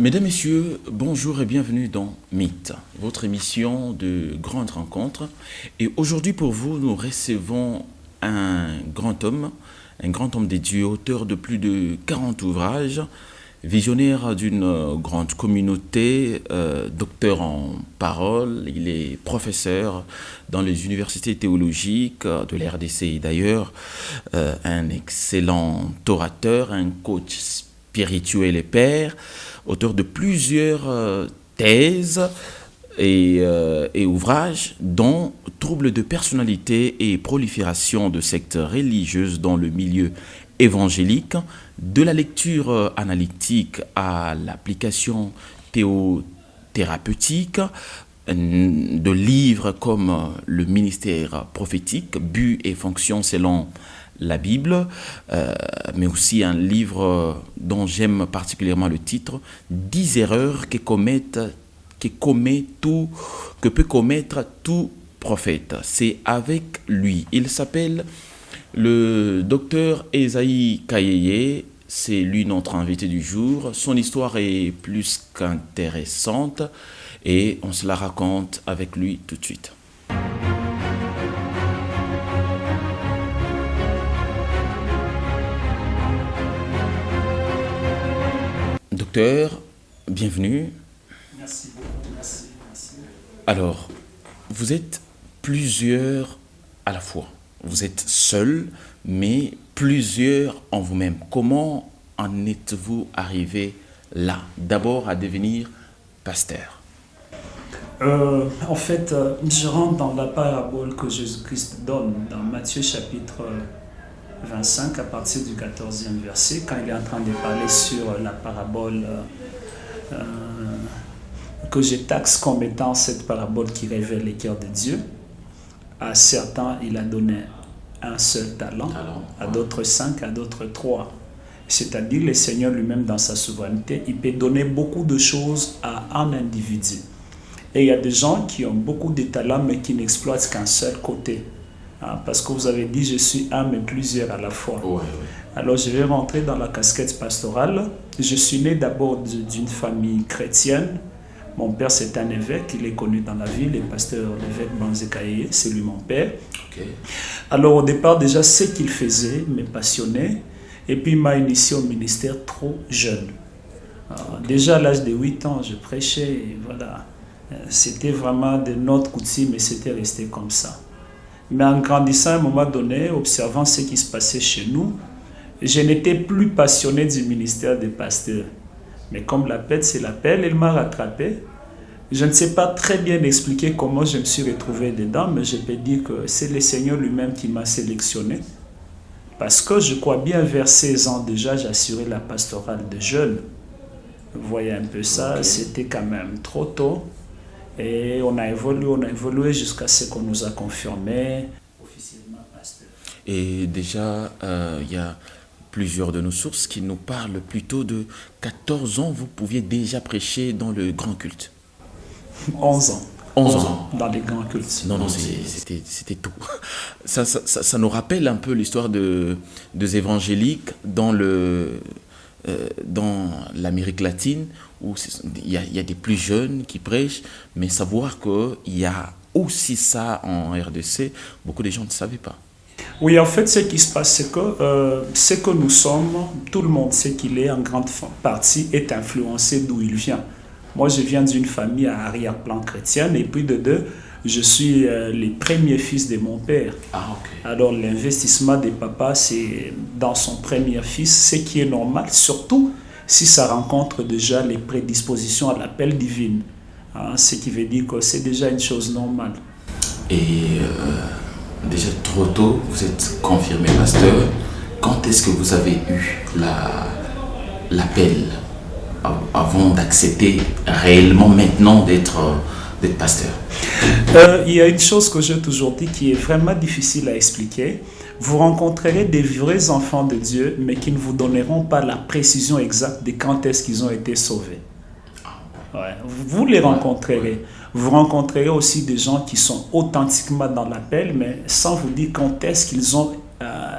Mesdames, Messieurs, bonjour et bienvenue dans Mythe, votre émission de grandes rencontres. Et aujourd'hui pour vous, nous recevons un grand homme des dieux, auteur de plus de 40 ouvrages, visionnaire d'une grande communauté, docteur en parole, il est professeur dans les universités théologiques de l'RDC et d'ailleurs, un excellent orateur, un coach spirituel et père, auteur de plusieurs thèses et ouvrages, dont Troubles de personnalité et prolifération de sectes religieuses dans le milieu évangélique, de la lecture analytique à l'application théothérapeutique, de livres comme Le ministère prophétique, but et fonction selon la Bible, mais aussi un livre dont j'aime particulièrement le titre, 10 erreurs que peut commettre tout prophète. C'est avec lui. Il s'appelle le docteur Esaïe Kayeye. C'est lui notre invité du jour. Son histoire est plus qu'intéressante et on se la raconte avec lui tout de suite. Docteur, bienvenue. Merci beaucoup, merci. Alors, vous êtes plusieurs à la fois. Vous êtes seul, mais plusieurs en vous-même. Comment en êtes-vous arrivé là, d'abord à devenir pasteur? Je rentre dans la parabole que Jésus-Christ donne dans Matthieu chapitre 25 à partir du 14e verset, quand il est en train de parler sur la parabole que je taxe comme étant cette parabole qui révèle les cœurs de Dieu. À certains, il a donné un seul talent, à d'autres 5, à d'autres 3. C'est-à-dire, le Seigneur lui-même, dans sa souveraineté, il peut donner beaucoup de choses à un individu. Et il y a des gens qui ont beaucoup de talents, mais qui n'exploitent qu'un seul côté. Parce que vous avez dit, je suis un, mais plusieurs à la fois. Oui. Alors, je vais rentrer dans la casquette pastorale. Je suis né d'abord d'une famille chrétienne. Mon père, c'est un évêque, il est connu dans la ville, le pasteur l'évêque Banzé Kayeye, c'est lui mon père. Okay. Alors, au départ, déjà, ce qu'il faisait me passionnait. Et puis, il m'a initié au ministère trop jeune. Déjà, à l'âge de 8 ans, je prêchais, et voilà. C'était vraiment de notre coutume, mais c'était resté comme ça. Mais en grandissant, à un moment donné, observant ce qui se passait chez nous, je n'étais plus passionné du ministère des pasteurs. Mais comme l'appel, c'est l'appel, il m'a rattrapé. Je ne sais pas très bien expliquer comment je me suis retrouvé dedans, mais je peux dire que c'est le Seigneur lui-même qui m'a sélectionné. Parce que je crois bien, vers 16 ans déjà, j'assurais la pastorale de jeunes. Vous voyez un peu ça, okay. C'était quand même trop tôt. Et on a évolué jusqu'à ce qu'on nous a confirmé officiellement pasteur. Et déjà, il y a plusieurs de nos sources qui nous parlent plutôt de 14 ans, vous pouviez déjà prêcher dans le grand culte. 11 ans. 11 ans. Dans les grands cultes. Non, c'était tout. Ça nous rappelle un peu l'histoire des évangéliques dans l'Amérique latine, où il y a des plus jeunes qui prêchent, mais savoir qu'il y a aussi ça en RDC, beaucoup de gens ne savaient pas. Oui, en fait, ce qui se passe, c'est que ce que nous sommes, tout le monde sait qu'il est en grande partie est influencé d'où il vient. Moi, je viens d'une famille à arrière-plan chrétienne, et puis de deux, je suis le premier fils de mon père. Alors, l'investissement des papas, c'est dans son premier fils, ce qui est normal, surtout si ça rencontre déjà les prédispositions à l'appel divin. Ce qui veut dire que c'est déjà une chose normale. Et déjà trop tôt, vous êtes confirmé pasteur. Quand est-ce que vous avez eu l'appel avant d'accepter réellement maintenant d'être pasteur? Il y a une chose que j'ai toujours dit qui est vraiment difficile à expliquer. Vous rencontrerez des vrais enfants de Dieu, mais qui ne vous donneront pas la précision exacte de quand est-ce qu'ils ont été sauvés. Ouais. Vous les rencontrerez. Vous rencontrerez aussi des gens qui sont authentiquement dans l'appel, mais sans vous dire quand est-ce qu'ils ont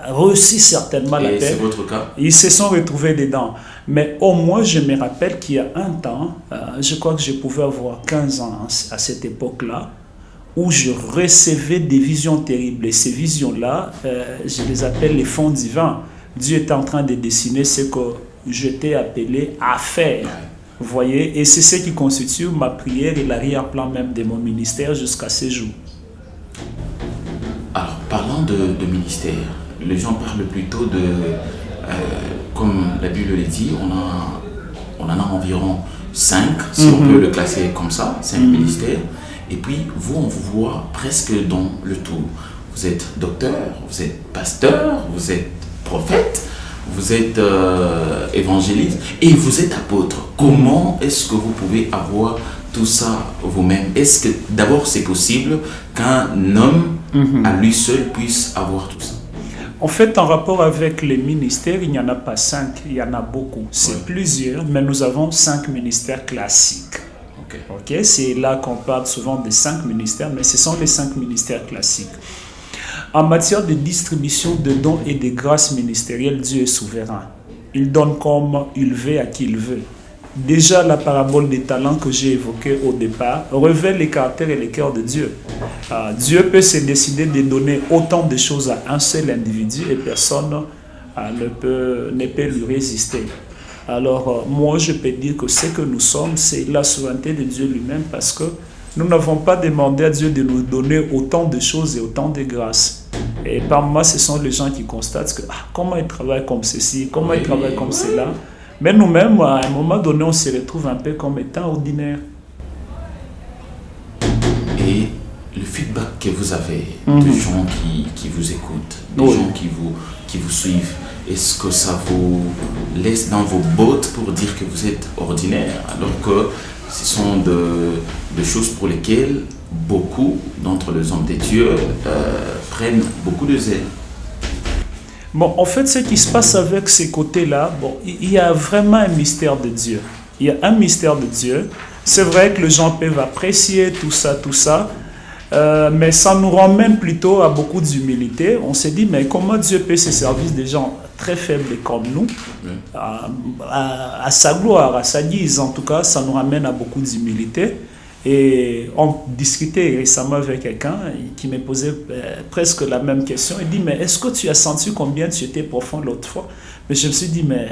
reçu certainement l'appel. Et c'est votre cas? Ils se sont retrouvés dedans. Mais au moins, je me rappelle qu'il y a un temps, je crois que je pouvais avoir 15 ans à cette époque-là, où je recevais des visions terribles. Et ces visions-là, je les appelle les fonds divins. Dieu est en train de dessiner ce que j'étais appelé à faire. Vous voyez? Et c'est ce qui constitue ma prière et l'arrière-plan même de mon ministère jusqu'à ce jour. Alors, parlant de ministère, les gens parlent plutôt de, comme la Bible le dit, on en a environ 5, si on peut le classer comme ça, 5 ministères. Et puis, vous, on vous voit presque dans le tout. Vous êtes docteur, vous êtes pasteur, vous êtes prophète, vous êtes évangéliste et vous êtes apôtre. Comment est-ce que vous pouvez avoir tout ça vous-même? Est-ce que d'abord c'est possible qu'un homme à lui seul puisse avoir tout ça? En fait, en rapport avec les ministères, il n'y en a pas 5, il y en a beaucoup. C'est plusieurs, mais nous avons 5 ministères classiques. Ok, c'est là qu'on parle souvent des 5 ministères, mais ce sont les 5 ministères classiques. En matière de distribution de dons et de grâces ministérielles, Dieu est souverain. Il donne comme il veut à qui il veut. Déjà, la parabole des talents que j'ai évoquée au départ révèle les caractères et les cœurs de Dieu. Dieu peut se décider de donner autant de choses à un seul individu et personne ne peut lui résister. Alors, moi, je peux dire que ce que nous sommes, c'est la souveraineté de Dieu lui-même parce que nous n'avons pas demandé à Dieu de nous donner autant de choses et autant de grâces. Et par moi, ce sont les gens qui constatent que comment il travaille comme ceci, comment il travaille comme cela. Mais nous-mêmes, à un moment donné, on se retrouve un peu comme étant ordinaire. Et le feedback que vous avez de gens qui vous écoutent, des gens qui vous suivent, est-ce que ça vous laisse dans vos bottes pour dire que vous êtes ordinaire, alors que ce sont de choses pour lesquelles beaucoup d'entre les hommes de Dieu prennent beaucoup de zèle? Bon, en fait, ce qui se passe avec ces côtés-là, il y a vraiment un mystère de Dieu. Il y a un mystère de Dieu. C'est vrai que les gens peuvent apprécier tout ça, mais ça nous ramène plutôt à beaucoup d'humilité. On se dit, mais comment Dieu peut se servir des gens très faibles comme nous, à sa gloire, à sa guise? En tout cas, ça nous ramène à beaucoup d'humilité. Et on discutait récemment avec quelqu'un qui me posait presque la même question. Il dit, mais est-ce que tu as senti combien tu étais profond l'autre fois? Mais je me suis dit, mais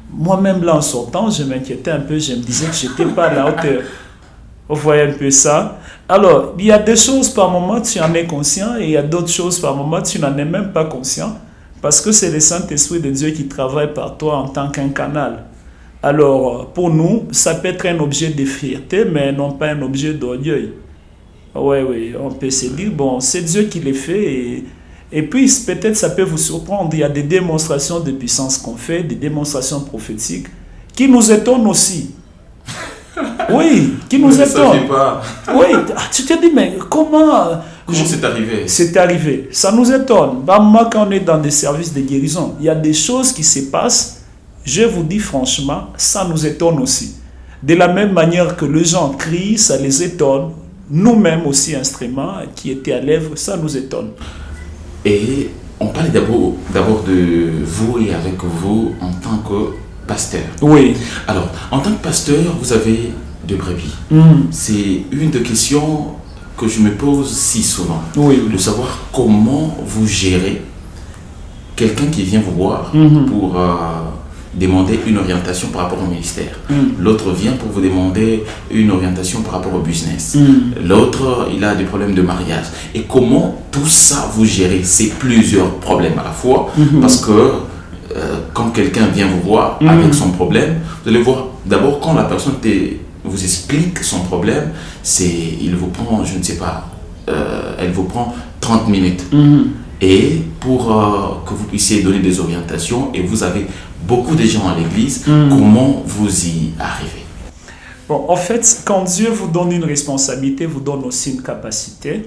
moi-même là en sortant, je m'inquiétais un peu, je me disais que je n'étais pas à la hauteur. Vous voyez un peu ça? Alors, il y a des choses par moment tu en es conscient et il y a d'autres choses par moment tu n'en es même pas conscient parce que c'est le Saint-Esprit de Dieu qui travaille par toi en tant qu'un canal. Alors, pour nous, ça peut être un objet de fierté, mais non pas un objet d'orgueil. Oui, on peut se dire, bon, c'est Dieu qui les fait. Et puis, peut-être ça peut vous surprendre. Il y a des démonstrations de puissance qu'on fait, des démonstrations prophétiques, qui nous étonnent aussi. Oui, qui nous étonnent. Oui, tu te dis, mais comment c'est arrivé? C'est arrivé. Ça nous étonne. Moi, quand on est dans des services de guérison, il y a des choses qui se passent. Je vous dis franchement, ça nous étonne aussi. De la même manière que les gens crient, ça les étonne. Nous-mêmes aussi, instruments qui étaient à l'œuvre, ça nous étonne. Et on parle d'abord de vous et avec vous en tant que pasteur. Oui. Alors, en tant que pasteur, vous avez 2 brebis. C'est une des questions que je me pose si souvent. Oui. De savoir comment vous gérez quelqu'un qui vient vous voir pour demander une orientation par rapport au ministère. L'autre vient pour vous demander une orientation par rapport au business. L'autre, il a des problèmes de mariage. Et comment tout ça vous gérez? C'est plusieurs problèmes à la fois. Parce que quand quelqu'un vient vous voir avec son problème, vous allez voir d'abord quand la personne vous explique son problème, il vous prend, je ne sais pas, elle vous prend 30 minutes. Et pour que vous puissiez donner des orientations, et vous avez beaucoup de gens à l'église, comment vous y arrivez? Bon, en fait, quand Dieu vous donne une responsabilité, vous donne aussi une capacité.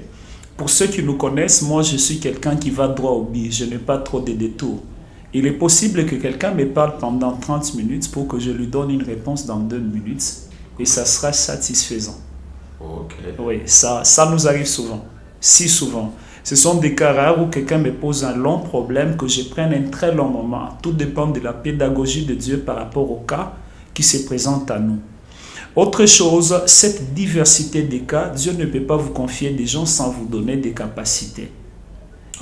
Pour ceux qui nous connaissent, moi je suis quelqu'un qui va droit au but, je n'ai pas trop de détours. Il est possible que quelqu'un me parle pendant 30 minutes pour que je lui donne une réponse dans 2 minutes, et ça sera satisfaisant. Okay. Oui, ça nous arrive souvent, si souvent. Ce sont des cas rares où quelqu'un me pose un long problème, que je prenne un très long moment. Tout dépend de la pédagogie de Dieu par rapport au cas qui se présente à nous. Autre chose, cette diversité des cas, Dieu ne peut pas vous confier des gens sans vous donner des capacités.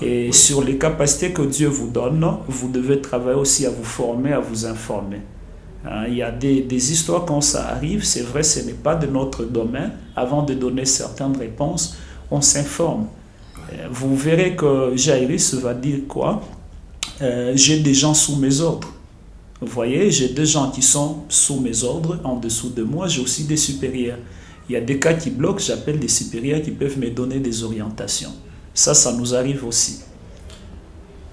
Et sur les capacités que Dieu vous donne, vous devez travailler aussi à vous former, à vous informer. Il y a des histoires quand ça arrive, c'est vrai, ce n'est pas de notre domaine. Avant de donner certaines réponses, on s'informe. Vous verrez que Jairus va dire quoi? J'ai des gens sous mes ordres. Vous voyez, j'ai des gens qui sont sous mes ordres, en dessous de moi, j'ai aussi des supérieurs. Il y a des cas qui bloquent, j'appelle des supérieurs qui peuvent me donner des orientations. Ça nous arrive aussi.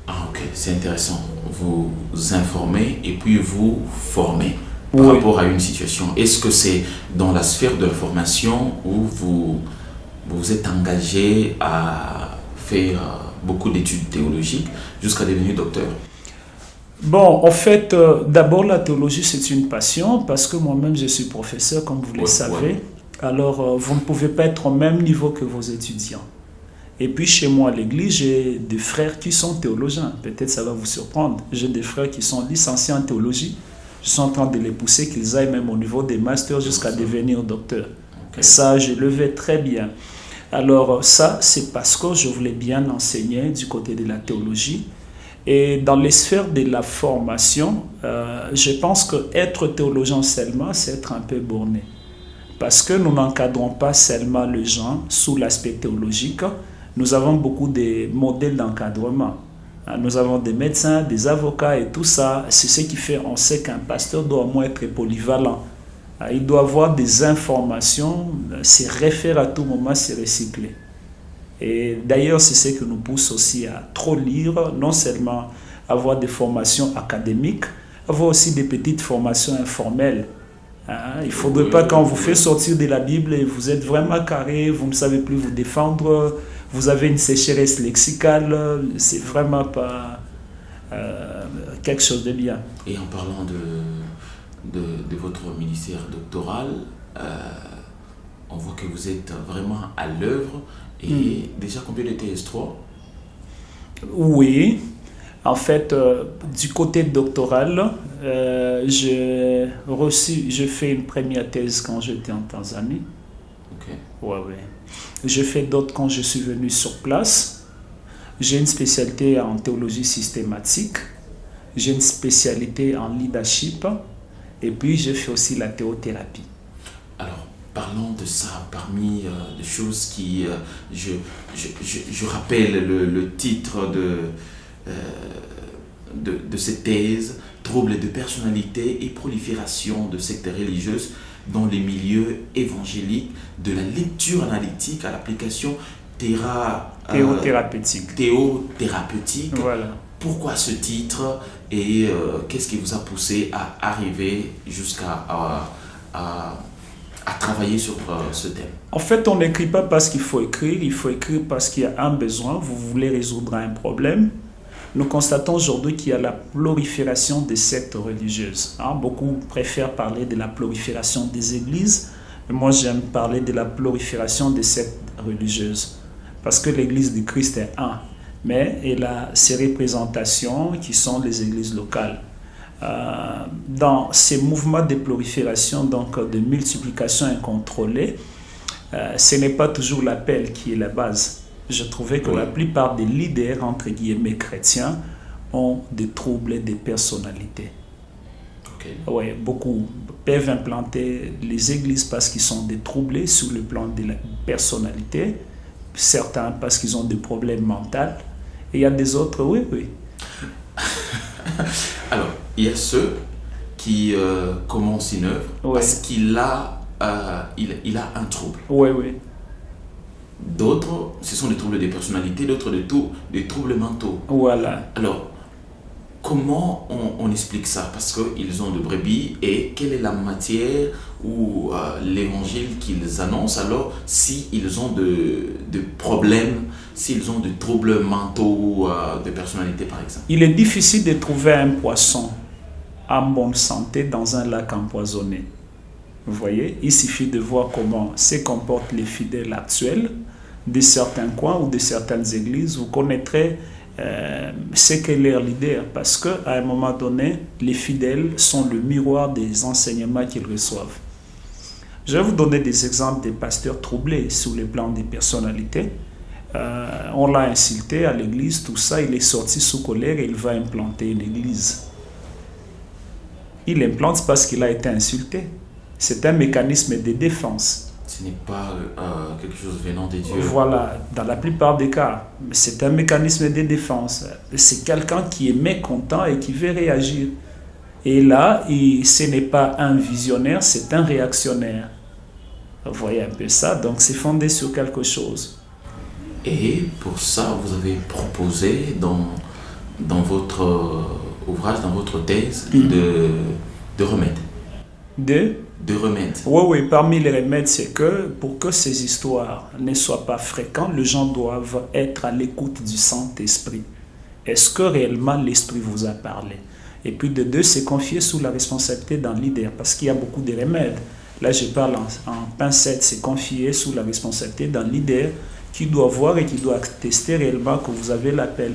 Ah, ok, c'est intéressant. Vous informez et puis vous formez par rapport à une situation. Est-ce que c'est dans la sphère de la formation où vous êtes engagé à faire beaucoup d'études théologiques jusqu'à devenir docteur? Bon, en fait, d'abord la théologie c'est une passion parce que moi-même je suis professeur comme vous le savez. Alors vous ne pouvez pas être au même niveau que vos étudiants. Et puis chez moi à l'église, j'ai des frères qui sont théologiens. Peut-être ça va vous surprendre. J'ai des frères qui sont licenciés en théologie. Je suis en train de les pousser qu'ils aillent même au niveau des masters jusqu'à devenir docteur. Okay. Ça, je le vais très bien. Alors ça, c'est parce que je voulais bien enseigner du côté de la théologie. Et dans les sphères de la formation, je pense qu'être théologien seulement, c'est être un peu borné. Parce que nous n'encadrons pas seulement les gens sous l'aspect théologique. Nous avons beaucoup de modèles d'encadrement. Nous avons des médecins, des avocats et tout ça. C'est ce qui fait, on sait qu'un pasteur doit au moins être polyvalent. Il doit avoir des informations, se référer à tout moment, se recycler. Et d'ailleurs, c'est ce qui nous pousse aussi à trop lire, non seulement avoir des formations académiques, avoir aussi des petites formations informelles. Il ne faudrait pas quand on vous fait sortir de la Bible et vous êtes vraiment carré, vous ne savez plus vous défendre, vous avez une sécheresse lexicale, c'est vraiment pas quelque chose de bien. Et en parlant de votre ministère doctoral, on voit que vous êtes vraiment à l'œuvre. Et déjà combien de TS3? Oui, en fait, du côté doctoral, j'ai fait une première thèse quand j'étais en Tanzanie. Ok. Ouais. J'ai fait d'autres quand je suis venu sur place. J'ai une spécialité en théologie systématique. J'ai une spécialité en leadership. Et puis, j'ai fait aussi la théothérapie. Alors, parlons de ça, parmi les choses qui... je rappelle le titre de cette thèse, troubles de personnalité et prolifération de sectes religieuses dans les milieux évangéliques, de la lecture analytique à l'application théothérapeutique. Voilà. Pourquoi ce titre et qu'est-ce qui vous a poussé à arriver jusqu'à travailler sur ce thème? En fait, on n'écrit pas parce qu'il faut écrire, il faut écrire parce qu'il y a un besoin, vous voulez résoudre un problème. Nous constatons aujourd'hui qu'il y a la prolifération des sectes religieuses. Beaucoup préfèrent parler de la prolifération des églises, mais moi j'aime parler de la prolifération des sectes religieuses. Parce que l'église du Christ est un, mais elle a ses représentations qui sont les églises locales. Dans ces mouvements de prolifération, donc de multiplication incontrôlée, ce n'est pas toujours l'appel qui est la base. Je trouvais que la plupart des leaders, entre guillemets, chrétiens, ont des troubles de personnalité. Okay. Beaucoup peuvent implanter les églises parce qu'ils sont troublés sur le plan de la personnalité, certains parce qu'ils ont des problèmes mentaux, et il y a des autres, oui. Alors, il y a ceux qui commencent une œuvre parce qu'il a, il a un trouble. Oui. D'autres, ce sont des troubles de personnalité, d'autres des troubles mentaux. Voilà. Alors, comment on explique ça? Parce qu'ils ont de brebis et quelle est la matière ou l'évangile qu'ils annoncent alors s'ils ont de problèmes, s'ils ont de troubles mentaux ou de personnalité par exemple? Il est difficile de trouver un poisson en bonne santé dans un lac empoisonné. Vous voyez, il suffit de voir comment se comportent les fidèles actuels de certains coins ou de certaines églises, vous connaîtrez ce qu'est leur leader, parce qu'à un moment donné, les fidèles sont le miroir des enseignements qu'ils reçoivent. Je vais vous donner des exemples des pasteurs troublés sur le plan des personnalités. On l'a insulté à l'église, tout ça, il est sorti sous colère et il va implanter une église. Il implante parce qu'il a été insulté. C'est un mécanisme de défense. Ce n'est pas quelque chose venant des dieux. Voilà, dans la plupart des cas, c'est un mécanisme de défense. C'est quelqu'un qui est mécontent et qui veut réagir. Et là, ce n'est pas un visionnaire, c'est un réactionnaire. Vous voyez un peu ça, donc c'est fondé sur quelque chose. Et pour ça, vous avez proposé dans votre ouvrage, dans votre thèse, de remèdes. De remèdes. Oui, parmi les remèdes, c'est que pour que ces histoires ne soient pas fréquentes, les gens doivent être à l'écoute du Saint-Esprit. Est-ce que réellement l'Esprit vous a parlé? Et puis de deux, c'est confier sous la responsabilité d'un leader, parce qu'il y a beaucoup de remèdes. Là, je parle en pincette, c'est confier sous la responsabilité d'un leader qui doit voir et qui doit attester réellement que vous avez l'appel.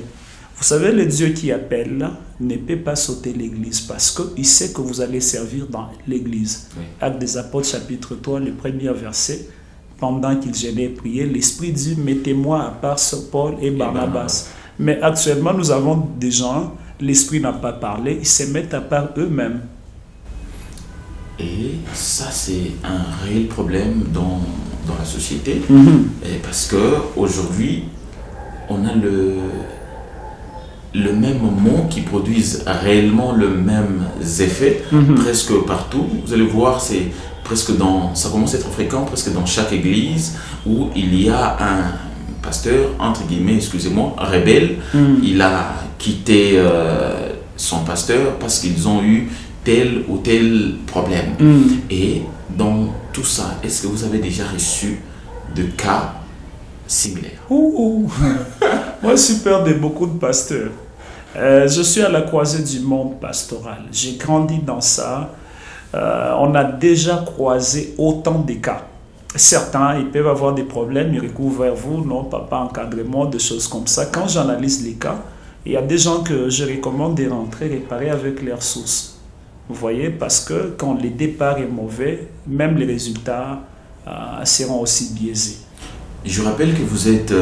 Vous savez, le Dieu qui appelle là, ne peut pas sauter l'église parce qu'il sait que vous allez servir dans l'église. Oui. Actes des Apôtres, chapitre 3, le premier verset. Pendant qu'ils jeûnaient et priaient, l'Esprit dit, mettez-moi à part Paul et Barnabas. Mais actuellement, nous avons des gens, l'Esprit n'a pas parlé, ils se mettent à part eux-mêmes. Et ça, c'est un réel problème dans la société. Et parce qu'aujourd'hui, on a le même mot qui produisent réellement le même effet presque partout. Vous allez voir, c'est presque ça commence à être fréquent presque dans chaque église où il y a un pasteur, entre guillemets, excusez-moi, rebelle. Il a quitté son pasteur parce qu'ils ont eu tel ou tel problème. Et dans tout ça, est-ce que vous avez déjà reçu de cas similaires? Moi, je suis peur de beaucoup de pasteurs. Je suis à la croisée du monde pastoral. J'ai grandi dans ça. On a déjà croisé autant de cas. Certains, ils peuvent avoir des problèmes, ils recourent vers vous, non, papa, encadrement, des choses comme ça. Quand j'analyse les cas, il y a des gens que je recommande de rentrer réparer avec leurs sources. Vous voyez, parce que quand le départ est mauvais, même les résultats seront aussi biaisés. Je rappelle que vous êtes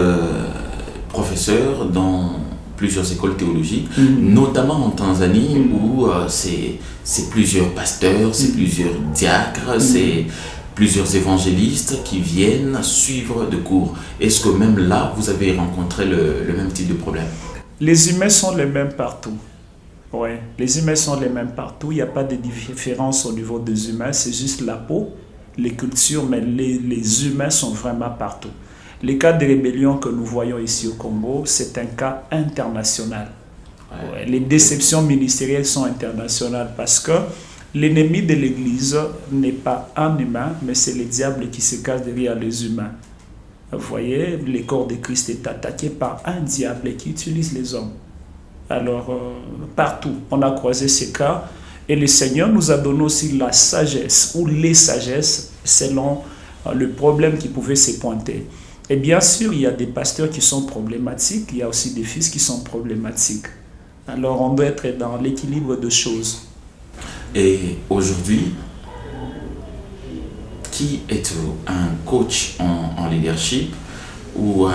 professeur dans plusieurs écoles théologiques, notamment en Tanzanie, où c'est plusieurs pasteurs, c'est plusieurs diacres, c'est plusieurs évangélistes qui viennent suivre des cours. Est-ce que même là, vous avez rencontré le même type de problème? Les humains sont les mêmes partout. Oui, les humains sont les mêmes partout. Il n'y a pas de différence au niveau des humains. C'est juste la peau, les cultures, mais les humains sont vraiment partout. Les cas de rébellion que nous voyons ici au Congo, c'est un cas international. Ouais, les déceptions ministérielles sont internationales parce que l'ennemi de l'Église n'est pas un humain, mais c'est le diable qui se cache derrière les humains. Vous voyez, le corps de Christ est attaqué par un diable qui utilise les hommes. Alors, partout, on a croisé ces cas et le Seigneur nous a donné aussi la sagesse ou les sagesses selon le problème qui pouvait se pointer. Et bien sûr, il y a des pasteurs qui sont problématiques, il y a aussi des fils qui sont problématiques. Alors, on doit être dans l'équilibre de choses. Et aujourd'hui, qui êtes-vous? Un coach en leadership ou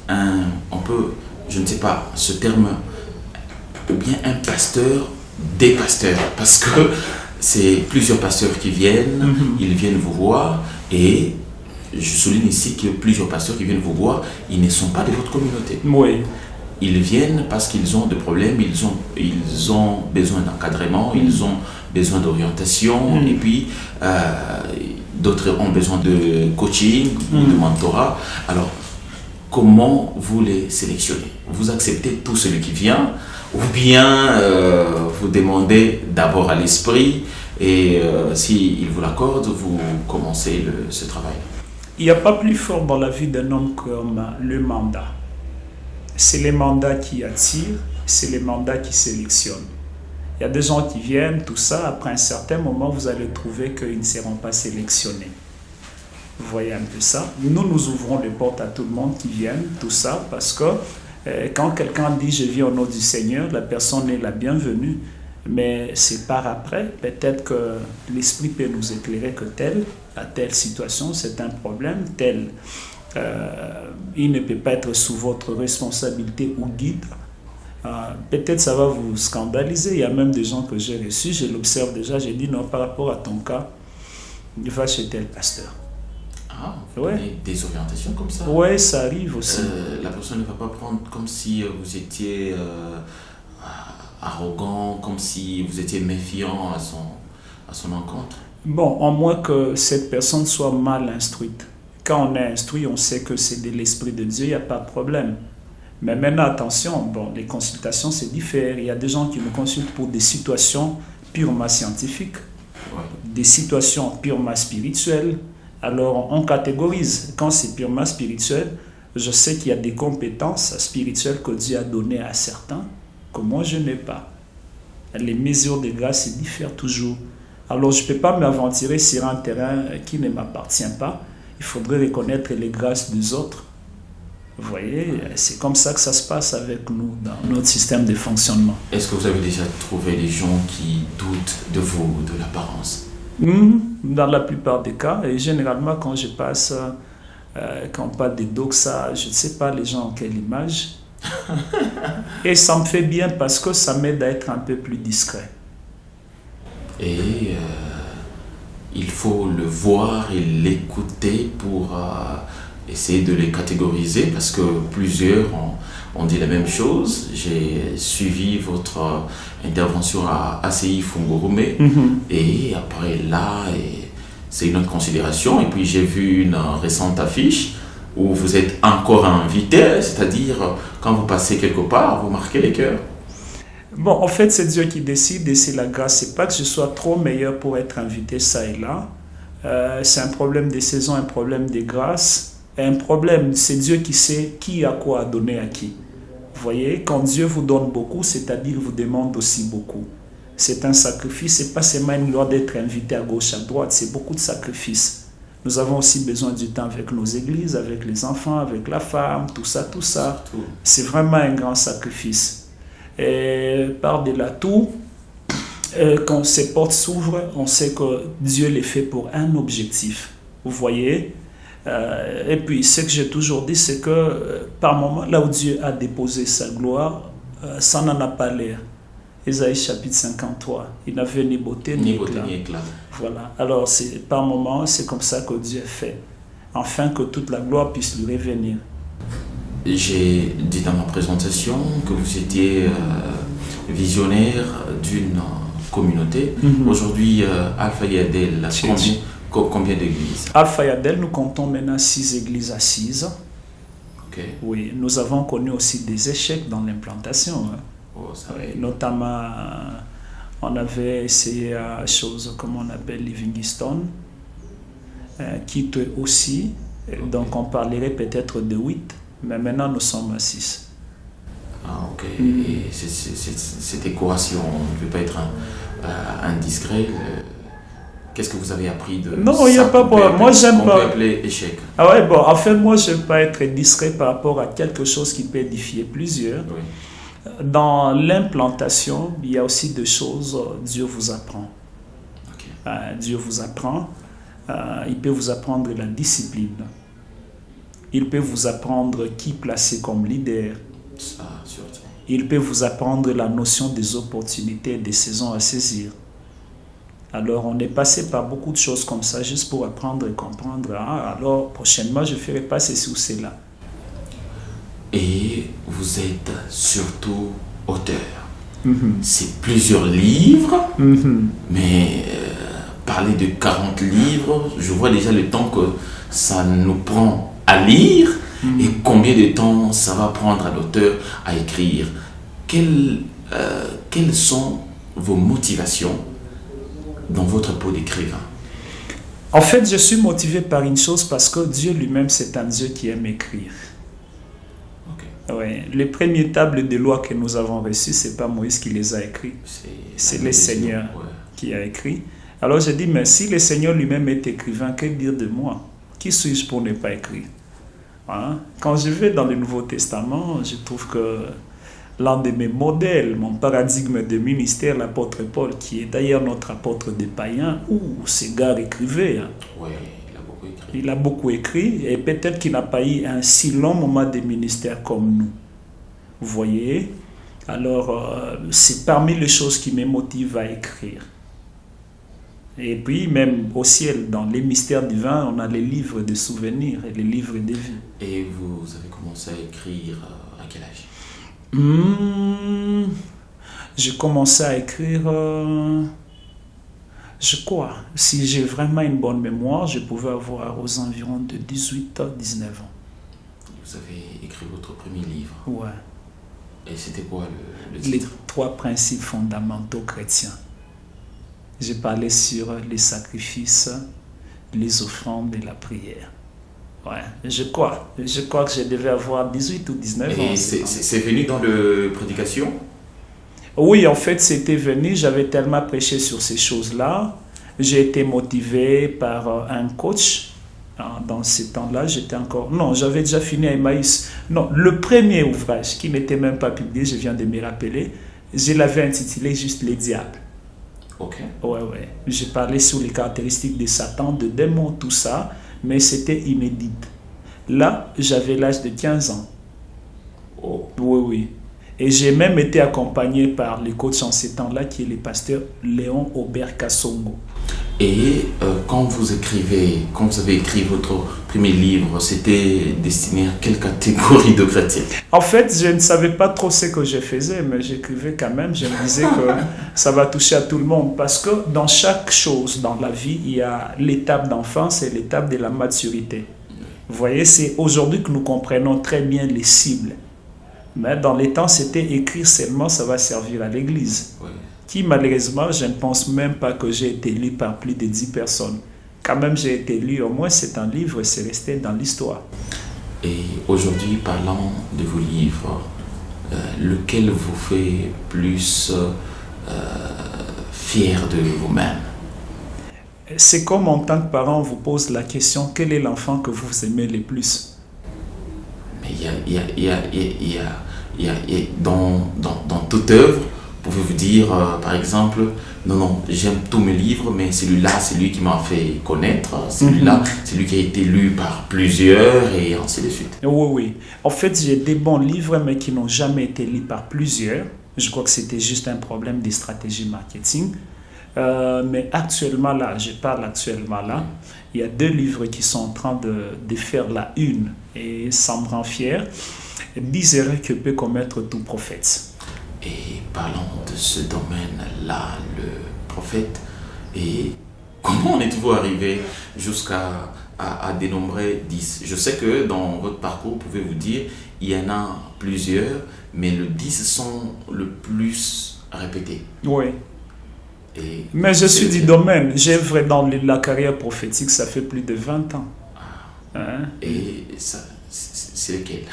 on peut, je ne sais pas, ce terme, ou bien un pasteur des pasteurs? Parce que c'est plusieurs pasteurs qui viennent, ils viennent vous voir et je souligne ici que plusieurs pasteurs qui viennent vous voir, ils ne sont pas de votre communauté. Oui. Ils viennent parce qu'ils ont des problèmes, ils ont besoin d'encadrement, ils ont besoin d'orientation, et puis d'autres ont besoin de coaching ou de mentorat. Alors, comment vous les sélectionnez? Vous acceptez tout celui qui vient ou bien vous demandez d'abord à l'esprit et s'il vous l'accorde, vous commencez ce travail? Il n'y a pas plus fort dans la vie d'un homme comme le mandat. C'est les mandats qui attirent, c'est les mandats qui sélectionnent. Il y a des gens qui viennent, tout ça, après un certain moment, vous allez trouver qu'ils ne seront pas sélectionnés. Vous voyez un peu ça. Nous ouvrons les portes à tout le monde qui vienne, tout ça, parce que quand quelqu'un dit je vis au nom du Seigneur, la personne est la bienvenue. Mais c'est par après, peut-être que l'Esprit peut nous éclairer que à telle situation, c'est un problème, il ne peut pas être sous votre responsabilité ou guide. Peut-être ça va vous scandaliser. Il y a même des gens que j'ai reçus, je l'observe déjà, j'ai dit non, par rapport à ton cas, va chez tel pasteur. Ah, vous donnez des orientations comme ça? Oui, ça arrive aussi. La personne ne va pas prendre comme si vous étiez arrogant, comme si vous étiez méfiant à son encontre? Bon, en moins que cette personne soit mal instruite. Quand on est instruit, on sait que c'est de l'Esprit de Dieu, il n'y a pas de problème. Mais maintenant, attention, bon, les consultations, c'est différent. Il y a des gens qui nous consultent pour des situations purement scientifiques, des situations purement spirituelles. Alors, on catégorise. Quand c'est purement spirituel, je sais qu'il y a des compétences spirituelles que Dieu a données à certains, que moi, je n'ai pas. Les mesures de grâce se diffèrent toujours. Alors, je ne peux pas m'aventurer sur un terrain qui ne m'appartient pas. Il faudrait reconnaître les grâces des autres. Vous voyez, c'est comme ça que ça se passe avec nous, dans notre système de fonctionnement. Est-ce que vous avez déjà trouvé des gens qui doutent de vous, de l'apparence? Dans la plupart des cas, et généralement quand je passe, quand on parle des doxa, je ne sais pas les gens ont quelle image. Et ça me fait bien parce que ça m'aide à être un peu plus discret. Et il faut le voir et l'écouter pour essayer de les catégoriser, parce que plusieurs ont dit la même chose. J'ai suivi votre intervention à ACI Fungurume, et après là, c'est une autre considération. Et puis j'ai vu une récente affiche où vous êtes encore invité, c'est-à-dire quand vous passez quelque part, vous marquez les cœurs. Bon, en fait, c'est Dieu qui décide et c'est la grâce. C'est pas que je sois trop meilleur pour être invité ça et là. C'est un problème de saison, un problème de grâce. Un problème, c'est Dieu qui sait qui a quoi à donner à qui. Vous voyez, quand Dieu vous donne beaucoup, c'est-à-dire vous demande aussi beaucoup. C'est un sacrifice, c'est pas seulement une loi d'être invité à gauche, à droite, c'est beaucoup de sacrifices. Nous avons aussi besoin du temps avec nos églises, avec les enfants, avec la femme, tout ça, tout ça. C'est vraiment un grand sacrifice. Et par-delà tout, quand ces portes s'ouvrent, on sait que Dieu les fait pour un objectif. Vous voyez? Et puis, ce que j'ai toujours dit, c'est que par moment, là où Dieu a déposé sa gloire, ça n'en a pas l'air. Ésaïe chapitre 53, il n'avait ni beauté ni éclat. Voilà. Alors, par moment, c'est comme ça que Dieu fait, afin que toute la gloire puisse lui revenir. J'ai dit dans ma présentation que vous étiez visionnaire d'une communauté. Aujourd'hui, Alpha Yadel, combien d'églises? Alpha Yadel, nous comptons maintenant 6 églises assises. Okay. Oui, nous avons connu aussi des échecs dans l'implantation. Oui, notamment, on avait essayé choses comme on appelle Livingstone, Quito aussi. Donc, on parlerait peut-être de 8, mais maintenant, nous sommes à 6. Ah, ok. Et c'était quoi, si on ne peut pas être indiscret, qu'est-ce que vous avez appris de Non, il n'y a pas pour moi, j'aime pas. On peut appeler échec. Ah ouais, bon, en fait, moi, je n'aime pas être discret par rapport à quelque chose qui peut édifier plusieurs. Oui. Dans l'implantation, il y a aussi des choses, Dieu vous apprend. Okay. Dieu vous apprend. Il peut vous apprendre la discipline. Il peut vous apprendre qui placer comme leader. Ça, surtout. Il peut vous apprendre la notion des opportunités et des saisons à saisir. Alors, on est passé par beaucoup de choses comme ça, juste pour apprendre et comprendre. Alors, prochainement, je ferai pas ceci ou cela. Et vous êtes surtout auteur. C'est plusieurs livres, mais parler de 40 livres, je vois déjà le temps que ça nous prend à lire et combien de temps ça va prendre à l'auteur à écrire. Quelles sont vos motivations dans votre peau d'écrivain? En fait, je suis motivé par une chose, parce que Dieu lui-même, c'est un Dieu qui aime écrire. Oui, les premières tables de loi que nous avons reçues, ce n'est pas Moïse qui les a écrites, c'est le Seigneur qui a écrit. Alors je dis, mais si le Seigneur lui-même est écrivain, que dire de moi Qui suis-je pour ne pas écrire? Hein? Quand je vais dans le Nouveau Testament, je trouve que l'un de mes modèles, mon paradigme de ministère, l'apôtre Paul, qui est d'ailleurs notre apôtre des païens, ce gars écrivait. Hein. Oui, il a beaucoup écrit. Il a beaucoup écrit et peut-être qu'il n'a pas eu un si long moment de ministère comme nous. Vous voyez? Alors, c'est parmi les choses qui me motivent à écrire. Et puis, même au ciel, dans les mystères divins, on a les livres de souvenirs et les livres de vie. Et vous avez commencé à écrire à quel âge? J'ai commencé à écrire, je crois, si j'ai vraiment une bonne mémoire, je pouvais avoir aux environs de 18 à 19 ans. Vous avez écrit votre premier livre. Ouais. Et c'était quoi le titre? Les 3 principes fondamentaux chrétiens. J'ai parlé sur les sacrifices, les offrandes et la prière. Ouais, je crois que je devais avoir 18 ou 19 ans. Et c'est venu dans le prédication? Oui, en fait, c'était venu. J'avais tellement prêché sur ces choses-là. J'ai été motivé par un coach. Dans ces temps-là, j'étais encore... Non, j'avais déjà fini à Emmaüs. Non, le premier ouvrage qui n'était même pas publié, je viens de me rappeler, je l'avais intitulé juste Les Diables. Ok. Ouais. J'ai parlé sur les caractéristiques de Satan, de démons, tout ça, mais c'était inédit. Là, j'avais l'âge de 15 ans. Oh. Oui. Et j'ai même été accompagné par le coach en ces temps-là, qui est le pasteur Léon Aubert Kassongo. Et quand vous avez écrit votre premier livre, c'était destiné à quelle catégorie de chrétiens? En fait, je ne savais pas trop ce que je faisais, mais j'écrivais quand même. Je me disais que ça va toucher à tout le monde. Parce que dans chaque chose dans la vie, il y a l'étape d'enfance et l'étape de la maturité. Vous voyez, c'est aujourd'hui que nous comprenons très bien les cibles. Mais dans les temps, c'était écrire seulement, ça va servir à l'église. Oui. Qui, malheureusement, je ne pense même pas que j'ai été lu par plus de 10 personnes. Quand même, j'ai été lu, au moins c'est un livre, c'est resté dans l'histoire. Et aujourd'hui, parlant de vos livres, lequel vous fait plus fier de vous-même? C'est comme en tant que parent, on vous pose la question, quel est l'enfant que vous aimez le plus? Mais dans toute œuvre, pouvez-vous dire, par exemple, non, j'aime tous mes livres, mais celui-là, c'est lui qui m'a fait connaître, celui-là, c'est lui qui a été lu par plusieurs, et ainsi de suite. Oui. En fait, j'ai des bons livres, mais qui n'ont jamais été lus par plusieurs. Je crois que c'était juste un problème de stratégie marketing. Mais actuellement, là, il y a 2 livres qui sont en train de faire la une, et ça me rend fier. 10 erreurs que peut commettre tout prophète. Et parlons de ce domaine-là, le prophète, et comment êtes-vous arrivé jusqu'à dénombrer 10? Je sais que dans votre parcours, vous pouvez vous dire, il y en a plusieurs, mais le 10 sont le plus répétés. Oui. Et mais je suis du domaine. J'ai vrai dans la carrière prophétique, ça fait plus de 20 ans. Hein? Et ça, c'est lequel?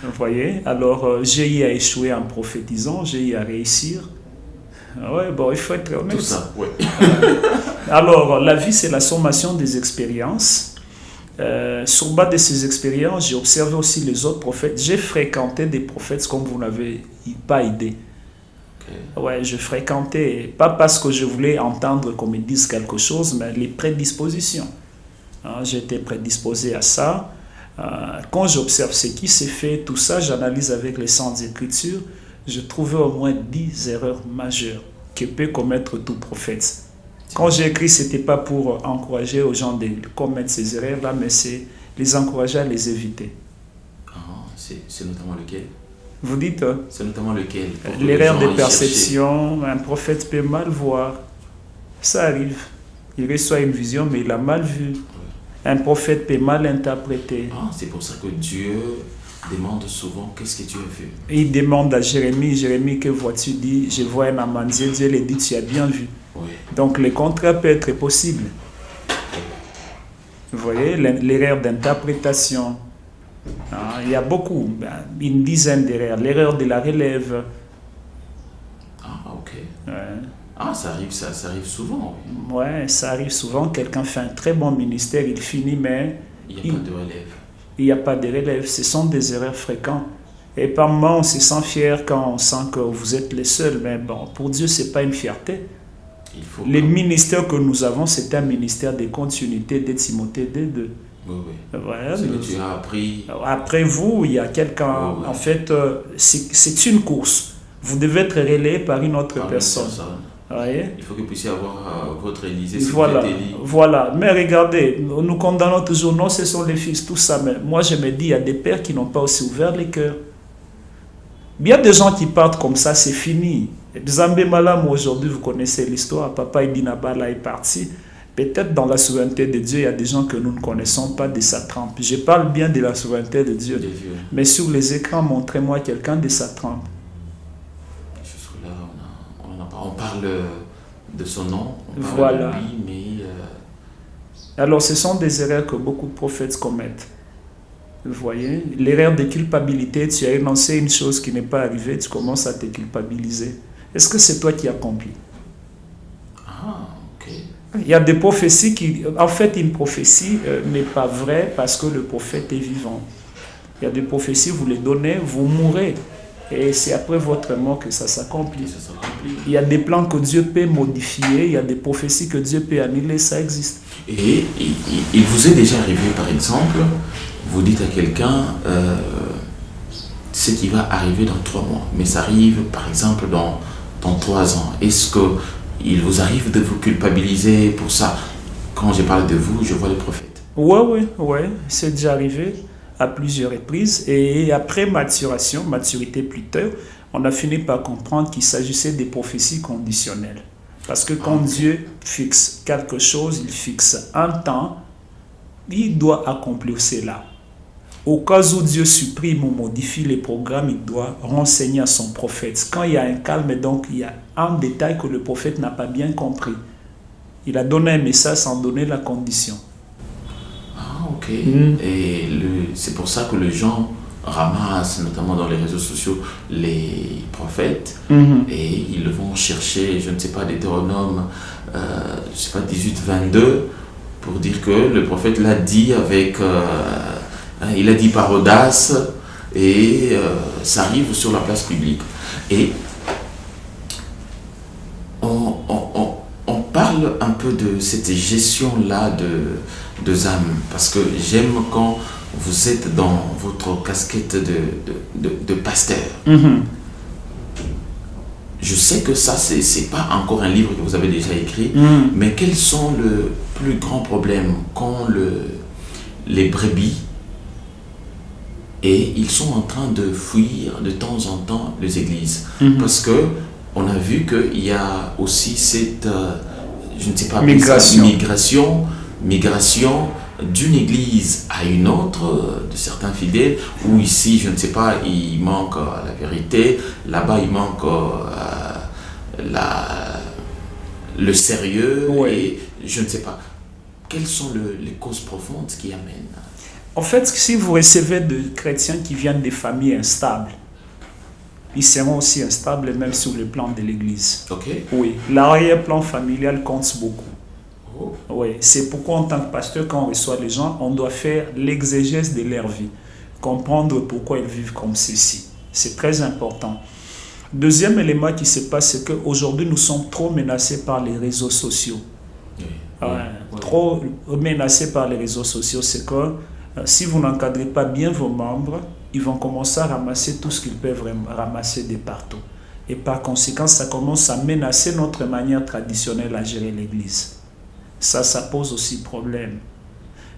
Vous voyez? Alors, j'ai eu à échouer en prophétisant, j'ai eu à réussir. Il faut être honnête. Tout ça, oui. Alors, la vie, c'est la sommation des expériences. Sur base de ces expériences, j'ai observé aussi les autres prophètes. J'ai fréquenté des prophètes comme vous n'avez pas idée. Okay. Ouais, je fréquentais, pas parce que je voulais entendre qu'on me dise quelque chose, mais les prédispositions. J'étais prédisposé à ça. Quand j'observe ce qui s'est fait, tout ça, j'analyse avec les Saintes Écritures, je trouvais au moins 10 erreurs majeures que peut commettre tout prophète. Quand j'ai écrit, ce n'était pas pour encourager aux gens de commettre ces erreurs-là, mais c'est les encourager à les éviter. C'est notamment lequel? Vous dites? C'est notamment lequel? L'erreur de perception, un prophète peut mal voir. Ça arrive. Il reçoit une vision, mais il a mal vu. Un prophète peut mal interpréter. C'est pour ça que Dieu demande souvent qu'est-ce que tu as vu. Il demande à Jérémie, que vois-tu? Dit, je vois un amandier. Dieu lui dit, tu as bien vu. Oui. Donc le contraire peut être possible. Vous voyez, l'erreur d'interprétation. Il y a beaucoup, une dizaine d'erreurs. L'erreur de la relève. Ok. Ouais. Ah, ça arrive souvent. Oui. Ouais, ça arrive souvent. Quelqu'un fait un très bon ministère, il finit, mais Il n'y a pas de relève. il n'y a pas de relève. Ce sont des erreurs fréquentes. Et par moments, on se sent fier quand on sent que vous êtes les seuls. Mais bon, pour Dieu, ce n'est pas une fierté. Il faut Les ministères que nous avons, c'est un ministère de continuité de Timothée 2. Oui, oui. Voilà, Ce que tu as appris. après vous, il y a quelqu'un. Oui. En fait, c'est une course. Vous devez être relayé par une autre Par une personne. personne. Voyez? Il faut que vous puissiez avoir votre Élysée si Voilà, vous êtes élu. voilà. Mais regardez, nous condamnons toujours, non, ce sont les fils, tout ça. Mais moi, je me dis, il y a des pères qui n'ont pas aussi ouvert les cœurs. Il y a des gens qui partent comme ça, c'est fini. Zambé Malam, aujourd'hui, vous connaissez l'histoire. Papa Ibinabala est parti. Peut-être dans la souveraineté de Dieu, il y a des gens que nous ne connaissons pas de sa trempe. Je parle bien de la souveraineté de Dieu. Mais sur les écrans, montrez-moi quelqu'un de sa trempe. Jusque-là, on parle de son nom, on parle Voilà. de lui, mais... Alors, ce sont des erreurs que beaucoup de prophètes commettent. Vous voyez, l'erreur de culpabilité, tu as énoncé une chose qui n'est pas arrivée, tu commences à te culpabiliser. Est-ce que c'est toi qui accomplis? Ah, ok. Il y a des prophéties qui... En fait, une prophétie n'est pas vraie parce que le prophète est vivant. Il y a des prophéties, vous les donnez, vous mourrez. Et c'est après votre mort que ça s'accomplit. Il y a des plans que Dieu peut modifier, il y a des prophéties que Dieu peut annuler, ça existe. Et il vous est déjà arrivé, par exemple, vous dites à quelqu'un ce qui va arriver dans 3 mois, mais ça arrive, par exemple, dans 3 ans. Est-ce qu'il vous arrive de vous culpabiliser pour ça? Quand je parle de vous, je vois le prophète. Oui, c'est déjà arrivé à plusieurs reprises. Et après maturité plutôt, on a fini par comprendre qu'il s'agissait des prophéties conditionnelles. Parce que quand Dieu fixe quelque chose, il fixe un temps, il doit accomplir cela. Au cas où Dieu supprime ou modifie les programmes, il doit renseigner à son prophète. Quand il y a un calme, donc il y a un détail que le prophète n'a pas bien compris. Il a donné un message sans donner la condition. Ah, ok. Et c'est pour ça que les gens ramassent, notamment dans les réseaux sociaux, les prophètes et ils vont chercher, je ne sais pas, Deutéronome, 18-22, pour dire que le prophète l'a dit avec... il a dit par audace et ça arrive sur la place publique. Et on parle un peu de cette gestion-là de ZAM, parce que j'aime quand vous êtes dans votre casquette de pasteur. Je sais que ça, c'est pas encore un livre que vous avez déjà écrit, mais quels sont le plus grand problème quand les brebis et ils sont en train de fuir de temps en temps les églises, parce que on a vu qu'il y a aussi cette je ne sais pas, migration d'une église à une autre, de certains fidèles, où ici, je ne sais pas, il manque la vérité, là-bas il manque le sérieux, et je ne sais pas. Quelles sont les causes profondes qui amènent? En fait, si vous recevez des chrétiens qui viennent des familles instables, ils seront aussi instables même sur le plan de l'église. Okay. Oui, l'arrière-plan familial compte beaucoup. Oh. Oui, c'est pourquoi en tant que pasteur, quand on reçoit les gens, on doit faire l'exégèse de leur vie, comprendre pourquoi ils vivent comme ceci. C'est très important. Deuxième élément qui se passe, c'est qu'aujourd'hui, nous sommes trop menacés par les réseaux sociaux. Trop menacés par les réseaux sociaux, c'est que si vous n'encadrez pas bien vos membres, ils vont commencer à ramasser tout ce qu'ils peuvent ramasser de partout. Et par conséquent, ça commence à menacer notre manière traditionnelle à gérer l'église. Ça pose aussi problème.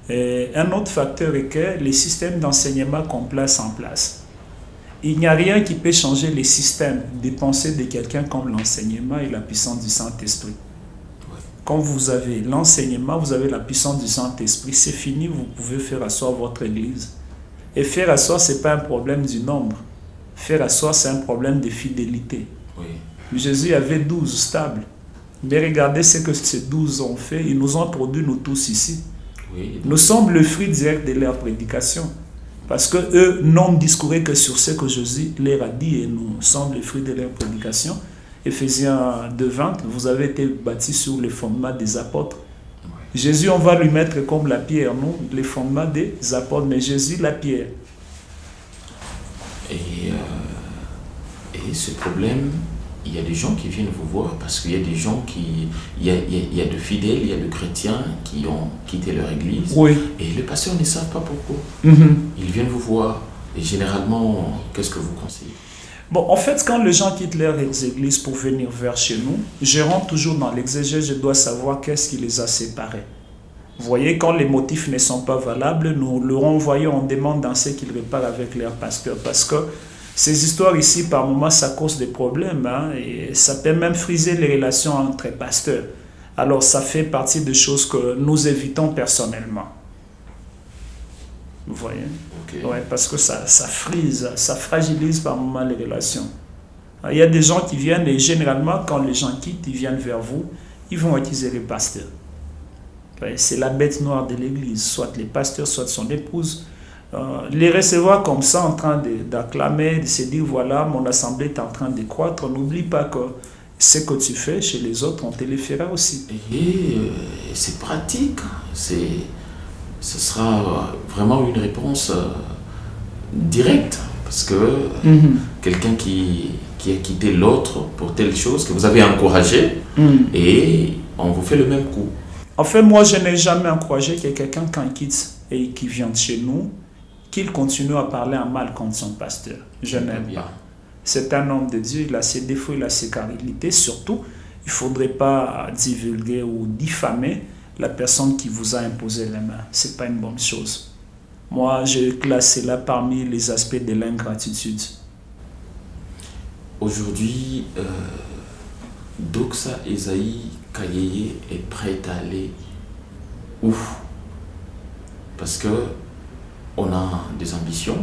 Et un autre facteur est que les systèmes d'enseignement qu'on place en place. Il n'y a rien qui peut changer les systèmes de pensée de quelqu'un comme l'enseignement et la puissance du Saint-Esprit. Quand vous avez l'enseignement, vous avez la puissance du Saint-Esprit, c'est fini, vous pouvez faire asseoir votre église. Et faire asseoir, ce n'est pas un problème du nombre. Faire asseoir, c'est un problème de fidélité. Oui. Jésus avait 12 stables. Mais regardez ce que ces 12 ont fait. Ils nous ont produit, nous tous ici. Oui. Nous sommes le fruit direct de leur prédication. Parce qu'eux n'ont discouru que sur ce que Jésus leur a dit et nous sommes le fruit de leur prédication. Éphésiens 2:20, vous avez été bâtis sur les fondements des apôtres. Jésus, on va lui mettre comme la pierre, non? Les fondements des apôtres, mais Jésus, la pierre. Et ce problème, il y a des gens qui viennent vous voir parce qu'il y a des gens qui... Il y a de fidèles, il y a de chrétiens qui ont quitté leur église. Oui. Et les pasteurs ne savent pas pourquoi. Ils viennent vous voir. Et généralement, qu'est-ce que vous conseillez? Bon, en fait, quand les gens quittent leurs églises pour venir vers chez nous, je rentre toujours dans l'exégèse, je dois savoir qu'est-ce qui les a séparés. Vous voyez, quand les motifs ne sont pas valables, nous le renvoyons, on demande dans ce qu'ils réparent avec leur pasteur. Parce que ces histoires ici, par moments, ça cause des problèmes. Et ça peut même friser les relations entre pasteurs. Alors, ça fait partie des choses que nous évitons personnellement. Vous voyez? Okay. Ouais, parce que ça frise, ça fragilise par moments les relations. Il y a des gens qui viennent et généralement, quand les gens quittent, ils viennent vers vous, ils vont accuser le pasteur. C'est la bête noire de l'église, soit les pasteurs, soit son épouse. Les recevoir comme ça, en train d'acclamer, de se dire voilà, mon assemblée est en train de croître. N'oublie pas que ce que tu fais chez les autres, on te le fera aussi. Et c'est pratique. Ce sera vraiment une réponse directe. Parce que quelqu'un qui a quitté l'autre pour telle chose que vous avez encouragé et on vous fait le même coup. En fait, moi, je n'ai jamais encouragé que quelqu'un, quand il quitte et qui vient chez nous, qu'il continue à parler en mal contre son pasteur. Je n'aime pas. C'est un homme de Dieu, il a ses défauts, il a ses qualités. Surtout, il ne faudrait pas divulguer ou diffamer la personne qui vous a imposé les mains. Ce n'est pas une bonne chose. Moi, je classe cela parmi les aspects de l'ingratitude. Aujourd'hui, Doxa Esaïe Kayeye est prête à aller où? Parce que on a des ambitions.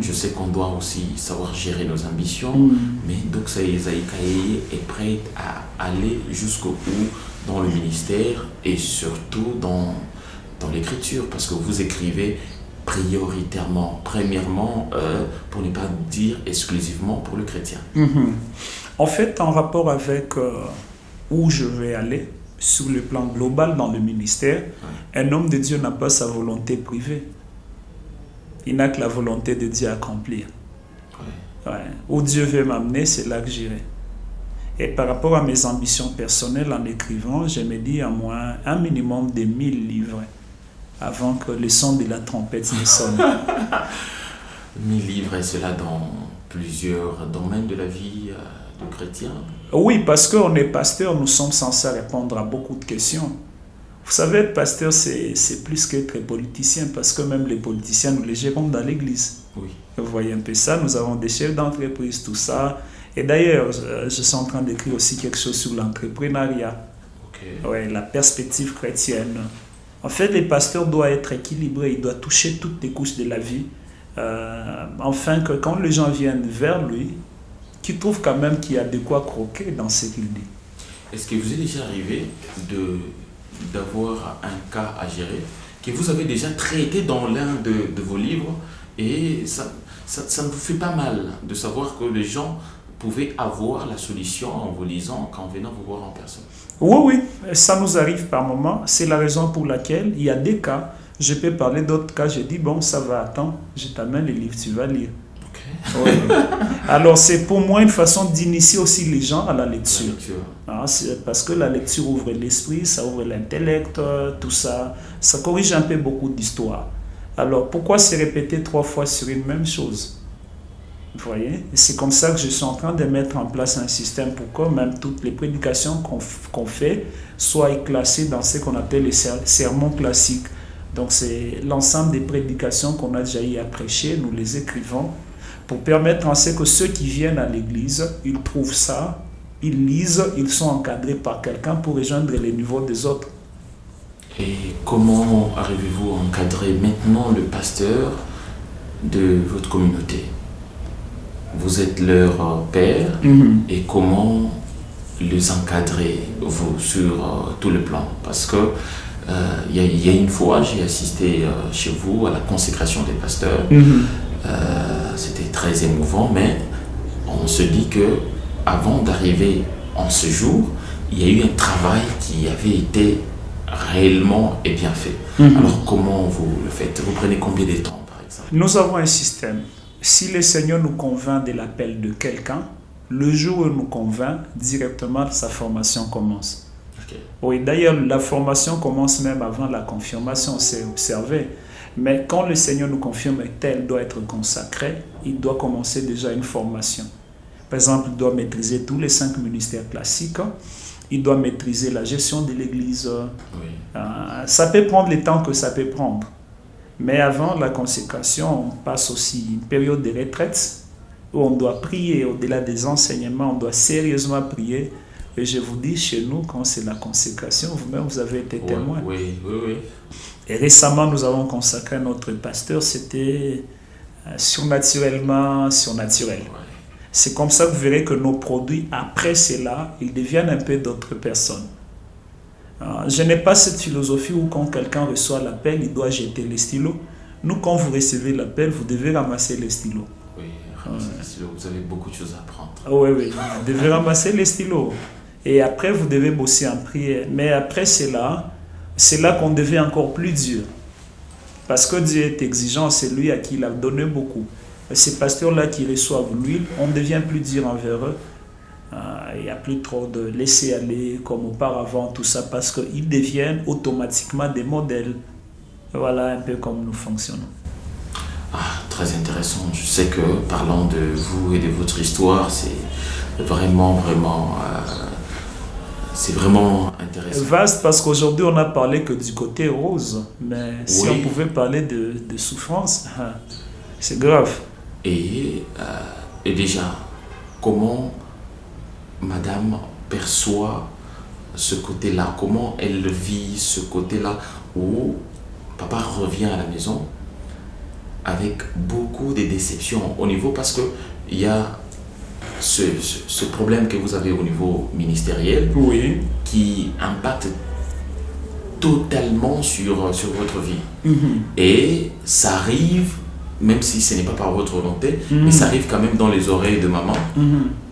Je sais qu'on doit aussi savoir gérer nos ambitions, mais Doxa Esaïe Kayeye est prête à aller jusqu'au bout dans le ministère et surtout dans l'écriture, parce que vous écrivez prioritairement, premièrement, pour ne pas dire exclusivement pour le chrétien. En fait, en rapport avec où je vais aller, sur le plan global dans le ministère, un homme de Dieu n'a pas sa volonté privée. Il n'a que la volonté de Dieu à accomplir. Où Dieu veut m'amener, c'est là que j'irai. Et par rapport à mes ambitions personnelles en écrivant, je me dis à moins un minimum de 1000 livres avant que le son de la trompette ne sonne. 1000 livres, et cela dans plusieurs domaines de la vie de chrétien? Oui, parce qu'on est pasteur, nous sommes censés répondre à beaucoup de questions. Vous savez, être pasteur, c'est plus qu'être politicien, parce que même les politiciens, nous les gérons dans l'église. Oui. Vous voyez un peu ça, nous avons des chefs d'entreprise, tout ça. Et d'ailleurs, je suis en train d'écrire aussi quelque chose sur l'entrepreneuriat. Ouais, la perspective chrétienne. En fait, les pasteurs doivent être équilibrés, ils doivent toucher toutes les couches de la vie, afin que quand les gens viennent vers lui, qu'ils trouvent quand même qu'il y a de quoi croquer dans ce qu'il dit. Est-ce que vous est déjà arrivé d'avoir un cas à gérer que vous avez déjà traité dans l'un de vos livres et ça ne vous fait pas mal de savoir que les gens pouvaient avoir la solution en vous lisant qu'en venant vous voir en personne? Oui, ça nous arrive par moment. C'est la raison pour laquelle il y a des cas, je peux parler d'autres cas, je dis bon, ça va, attends, je t'amène les livres, tu vas lire. Oui. Alors c'est pour moi une façon d'initier aussi les gens à la lecture. Parce que la lecture ouvre l'esprit, ça ouvre l'intellect, tout ça, ça corrige un peu beaucoup d'histoires. Alors pourquoi se répéter 3 fois sur une même chose? Vous voyez, c'est comme ça que je suis en train de mettre en place un système pour que même toutes les prédications qu'on fait soient classées dans ce qu'on appelle les sermons classiques. Donc c'est l'ensemble des prédications qu'on a déjà eu à prêcher, nous les écrivons pour permettre en ce que ceux qui viennent à l'église, ils trouvent ça, ils lisent, ils sont encadrés par quelqu'un pour rejoindre les niveaux des autres. Et comment arrivez-vous à encadrer maintenant le pasteur de votre communauté? Vous êtes leur père et comment les encadrer vous sur tout le plan? Parce que il y a une fois, j'ai assisté chez vous à la consécration des pasteurs. C'était très émouvant, mais on se dit que avant d'arriver en ce jour, il y a eu un travail qui avait été réellement et bien fait. Alors comment vous le faites? Vous prenez combien de temps par exemple? Nous avons un système. Si le Seigneur nous convainc de l'appel de quelqu'un, le jour où il nous convainc, directement sa formation commence. Okay. Oui, d'ailleurs, la formation commence même avant la confirmation, c'est observé. Mais quand le Seigneur nous confirme que tel doit être consacré, il doit commencer déjà une formation. Par exemple, il doit maîtriser tous les 5 ministères classiques. Il doit maîtriser la gestion de l'Église. Oui. Ça peut prendre le temps que ça peut prendre. Mais avant la consécration, on passe aussi une période de retraite où on doit prier. Au-delà des enseignements, on doit sérieusement prier. Et je vous dis, chez nous, quand c'est la consécration, vous-même, vous avez été témoin. Oui. Et récemment, nous avons consacré notre pasteur, c'était surnaturellement surnaturel. Ouais. C'est comme ça que vous verrez que nos produits, après cela, ils deviennent un peu d'autres personnes. Je n'ai pas cette philosophie où quand quelqu'un reçoit l'appel, il doit jeter les stylos. Nous, quand vous recevez l'appel, vous devez ramasser les stylos. Oui, ramasser les stylos, vous avez beaucoup de choses à apprendre. Oui, vous devez ramasser les stylos. Et après, vous devez bosser en prière. Mais après cela, c'est là qu'on devient encore plus dur. Parce que Dieu est exigeant, c'est lui à qui il a donné beaucoup. Ces pasteurs-là qui reçoivent l'huile, on devient plus dur envers eux. Il n'y a plus trop de laisser aller comme auparavant, tout ça, parce qu'ils deviennent automatiquement des modèles. Voilà un peu comme nous fonctionnons. Très intéressant. Je sais que parlant de vous et de votre histoire, c'est vraiment intéressant. Vaste parce qu'aujourd'hui on n'a parlé que du côté rose, mais si on pouvait parler de souffrance, c'est grave. Et déjà, comment Madame perçoit ce côté-là? Comment elle vit ce côté-là où papa revient à la maison avec beaucoup de déceptions au niveau, parce qu'il y a ce problème que vous avez au niveau ministériel qui impacte totalement sur votre vie. Et ça arrive, même si ce n'est pas par votre volonté, mais ça arrive quand même dans les oreilles de maman.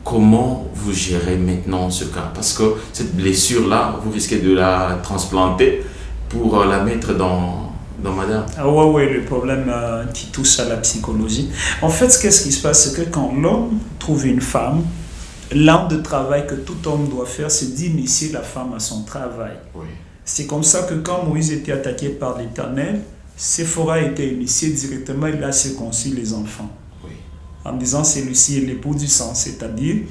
Comment vous gérez maintenant ce cas? Parce que cette blessure-là, vous risquez de la transplanter pour la mettre dans madame. Oui, le problème qui touche à la psychologie. En fait, qu'est-ce qui se passe? C'est que quand l'homme trouve une femme, l'acte de travail que tout homme doit faire, c'est d'initier la femme à son travail. Oui. C'est comme ça que quand Moïse était attaqué par l'Éternel, Séphora a été initié directement, il a circoncis les enfants. Oui. En disant, celui-ci est l'époux du sang, c'est-à-dire,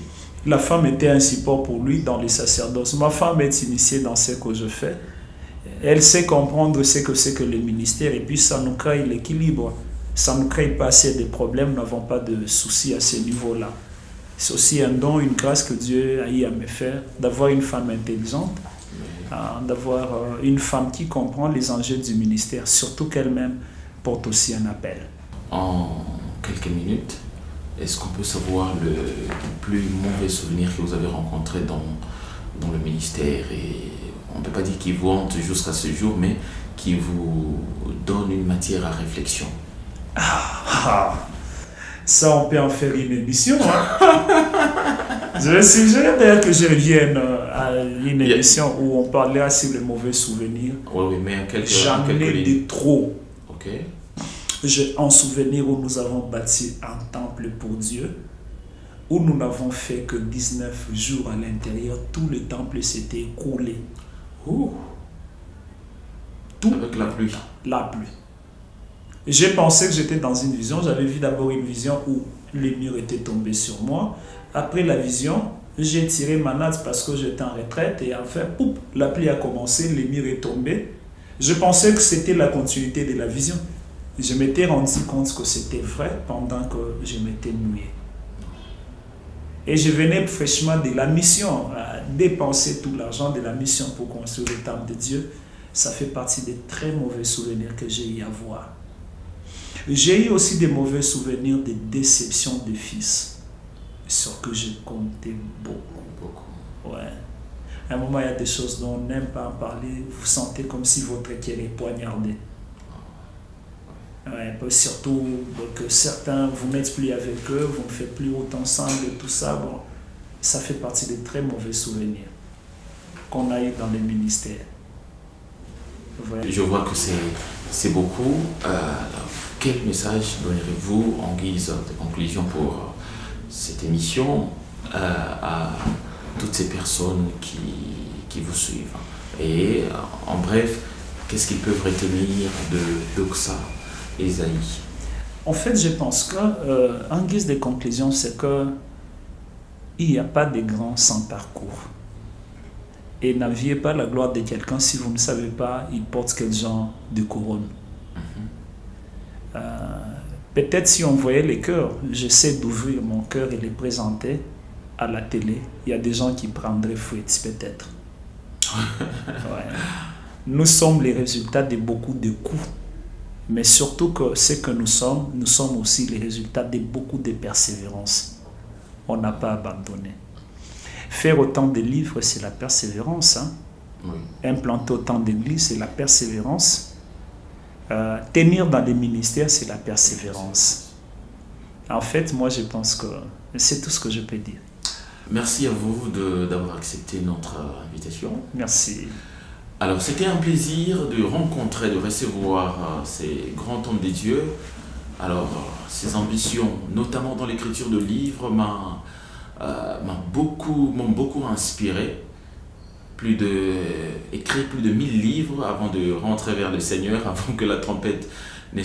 la femme était un support pour lui dans les sacerdoces. Ma femme est initiée dans ce que je fais. Elle sait comprendre ce que c'est que le ministère et puis ça nous crée l'équilibre. Ça ne crée pas assez de problèmes, nous n'avons pas de soucis à ce niveau-là. C'est aussi un don, une grâce que Dieu a eu à me faire, d'avoir une femme intelligente, d'avoir une femme qui comprend les enjeux du ministère, surtout qu'elle-même porte aussi un appel. En quelques minutes, est-ce qu'on peut savoir le plus mauvais souvenir que vous avez rencontré dans le ministère, et on ne peut pas dire qu'il vous hante jusqu'à ce jour, mais qui vous donne une matière à réflexion? Ça, on peut en faire une émission. Je vais suggérer d'ailleurs que je revienne à une émission où on parlera sur les mauvais souvenirs. Oui, mais en quelques J'en ai de trop. Ok. J'ai un souvenir où nous avons bâti un temple pour Dieu, où nous n'avons fait que 19 jours à l'intérieur. Tout le temple s'était écroulé. Tout avec la pluie. La pluie. J'ai pensé que j'étais dans une vision. J'avais vu d'abord une vision où les murs étaient tombés sur moi. Après la vision, j'ai tiré ma natte parce que j'étais en retraite et enfin, poup, la pluie a commencé, les murs est tombé. Je pensais que c'était la continuité de la vision. Je m'étais rendu compte que c'était vrai pendant que je m'étais mouillé. Et je venais fraîchement de la mission, à dépenser tout l'argent de la mission pour construire le temple de Dieu. Ça fait partie des très mauvais souvenirs que j'ai eu à voir. J'ai eu aussi des mauvais souvenirs de déception de fils, sur que je comptais beaucoup. Ouais. À un moment, il y a des choses dont on n'aime pas en parler. Vous sentez comme si votre cœur est poignardé. Ouais, surtout que certains, vous n'êtes plus avec eux, vous ne faites plus autant ensemble et tout ça. Bon, ça fait partie des très mauvais souvenirs qu'on a eu dans les ministères. Voilà. Je vois que c'est beaucoup. Quel message donnerez-vous en guise de conclusion pour cette émission à toutes ces personnes qui vous suivent? Et en bref, qu'est-ce qu'ils peuvent retenir de Doxa Esaïe? En fait, je pense qu'en guise de conclusion, c'est qu'il n'y a pas de grand sans parcours. Et n'enviez pas la gloire de quelqu'un si vous ne savez pas il porte quel genre de couronne. Peut-être si on voyait les cœurs, j'essaie d'ouvrir mon cœur et les présenter à la télé. Il y a des gens qui prendraient fuite, peut-être. Ouais. Nous sommes les résultats de beaucoup de coups. Mais surtout que ce que nous sommes aussi les résultats de beaucoup de persévérance. On n'a pas abandonné. Faire autant de livres, c'est la persévérance. Hein? Oui. Implanter autant d'églises, c'est la persévérance. Tenir dans les ministères, c'est la persévérance. En fait, moi, je pense que c'est tout ce que je peux dire. Merci à vous d'avoir accepté notre invitation. Merci. Alors, c'était un plaisir de rencontrer, de recevoir ces grands hommes des dieux. Alors, ces ambitions, notamment dans l'écriture de livres, m'ont beaucoup inspiré. Écrire plus de 1000 livres avant de rentrer vers le Seigneur, avant que la trompette ne